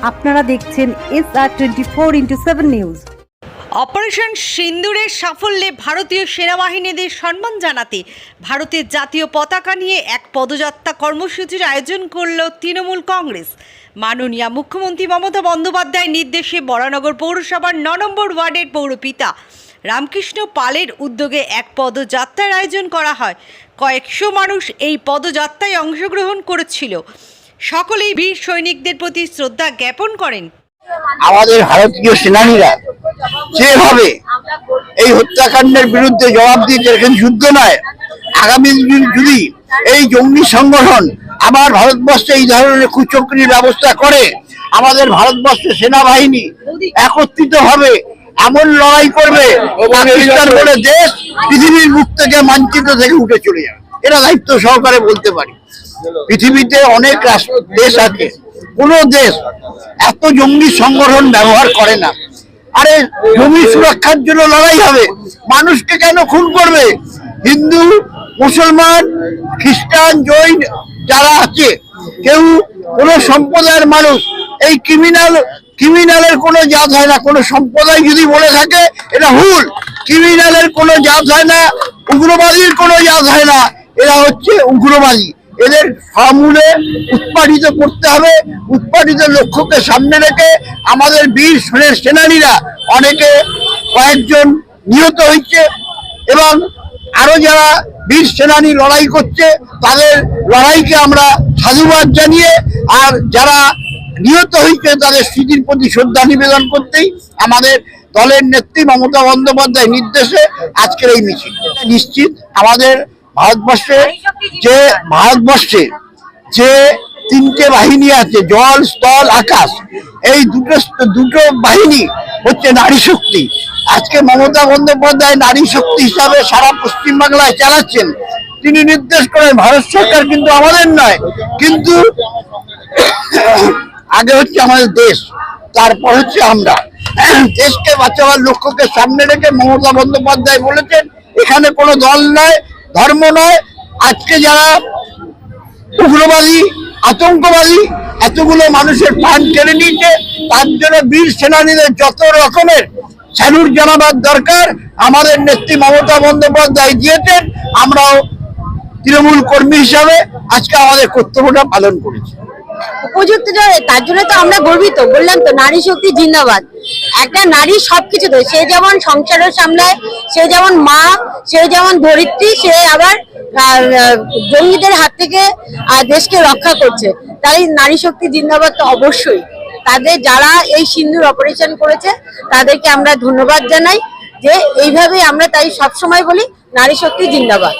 আপনারা দেখছেন SR24x7 news. Operation সিন্দুরের সাফল্যে ভারতীয় সেনাবাহিনীদের সম্মান জানাতে ভারতের জাতীয় পতাকা নিয়ে এক পদযাত্রা কর্মসূচির আয়োজন করল তৃণমূল কংগ্রেস। মাননীয় মুখ্যমন্ত্রী মমতা বন্দ্যোপাধ্যায়ের নির্দেশে বরানগর পৌরসভার 9 নম্বর ওয়ার্ডের পৌরপিতা রামকৃষ্ণ পালের উদ্যোগে এক পদযাত্রার আয়োজন করা হয়। কয়েকশো মানুষ এই পদযাত্রায় অংশগ্রহণ করেছিল। সকলেই বীর সৈনিকদের প্রতি শ্রদ্ধা জ্ঞাপন করেন। আমাদের ভারতীয় সেনানীরা যেভাবে এই হত্যাকাণ্ডের বিরুদ্ধে জবাব দিয়েছে, এখানে যুদ্ধ নয়, আগামী দিন যদি এই জঙ্গি সংগঠন আবার ভারতবর্ষে এই ধরনের কুচক্রির ব্যবস্থা করে, আমাদের ভারতবর্ষের সেনাবাহিনী একত্রিত হবে, এমন লড়াই করবে পাকিস্তান বলে দেশ পৃথিবীর মুখ থেকে মানচিত্র থেকে উঠে চলে যাবে। এটা দায়িত্ব সহকারে বলতে পারি। পৃথিবীতে অনেক দেশ আছে, কোন দেশ এত জঙ্গি সংগঠন ব্যবহার করে না। আরে জমি সুরক্ষার জন্য লড়াই হবে, মানুষকে কেন খুন করবে? হিন্দু, মুসলমান, খ্রিস্টান, জৈন যারা আছে, কেউ কোন সম্প্রদায়ের মানুষ এই ক্রিমিনালের কোনো জাত হয় না। কোন সম্প্রদায় যদি বলে থাকে এটা ভুল। ক্রিমিনালের কোনো জাত হয় না, উগ্রবাদীর কোনো জাত হয় না, এরা হচ্ছে উগ্রবাদী। এদের সমূলে উৎপাদিত করতে হবে। উৎপাদিত লক্ষ্যকে সামনে রেখে আমাদের বীর সেনানীরা অনেকে কয়েকজন নিহত হয়েছে এবং আরো যারা বীর সেনানী লড়াই করছে তাদের লড়াইকে আমরা সাধুবাদ জানিয়ে, আর যারা নিহত হয়েছে তাদের স্মৃতির প্রতি শ্রদ্ধা নিবেদন করতেই আমাদের দলের নেত্রী মমতা বন্দ্যোপাধ্যায়ের নির্দেশে আজকের এই মিছিল। নিশ্চিত আমাদের ভারতবর্ষে যে তিনটে বাহিনী আছে, জল, স্থল, আকাশ, এই দুটো বাহিনী হচ্ছে নারী শক্তি। আজকে মমতা বন্দ্যোপাধ্যায় নারী শক্তি হিসাবে সারা পশ্চিমবাংলায় চালাচ্ছেন। তিনি নির্দেশ করেন, ভারত সরকার কিন্তু আমাদের নয়, কিন্তু আগে হচ্ছে আমাদের দেশ, তারপর হচ্ছে আমরা। দেশকে বাঁচাবার লক্ষ্যকে সামনে রেখে মমতা বন্দ্যোপাধ্যায় বলেছেন এখানে কোনো দল নয়, ধর্ম নয়। আজকে যারা উগ্রবাদী, আতঙ্কবাদী এতগুলো মানুষের প্রাণ কেড়ে নিয়েছে, তার জন্য বীর সেনানীদের যত রকমের স্যালুট জানাবার দরকার আমাদের নেত্রী মমতা বন্দ্যোপাধ্যায় দিয়েছেন। আমরাও তৃণমূল কর্মী হিসাবে আজকে আমাদের কর্তব্যটা পালন করেছি। উপযুক্ত, তার জন্য তো আমরা গর্বিত। বললাম তো, নারী শক্তি জিন্দাবাদ। একটা নারী সবকিছু দেয়, সে যেমন সংসারও সামলায়, সে যেমন মা, সে যেমন ধরিত্রী, সে আবার জঙ্গিদের হাত থেকে দেশকে রক্ষা করছে। তাই নারী শক্তি জিন্দাবাদ তো অবশ্যই। তাদের যারা এই সিন্দুর অপারেশন করেছে তাদেরকে আমরা ধন্যবাদ জানাই। যে এইভাবে আমরা তাই সবসময় বলি নারী শক্তি জিন্দাবাদ।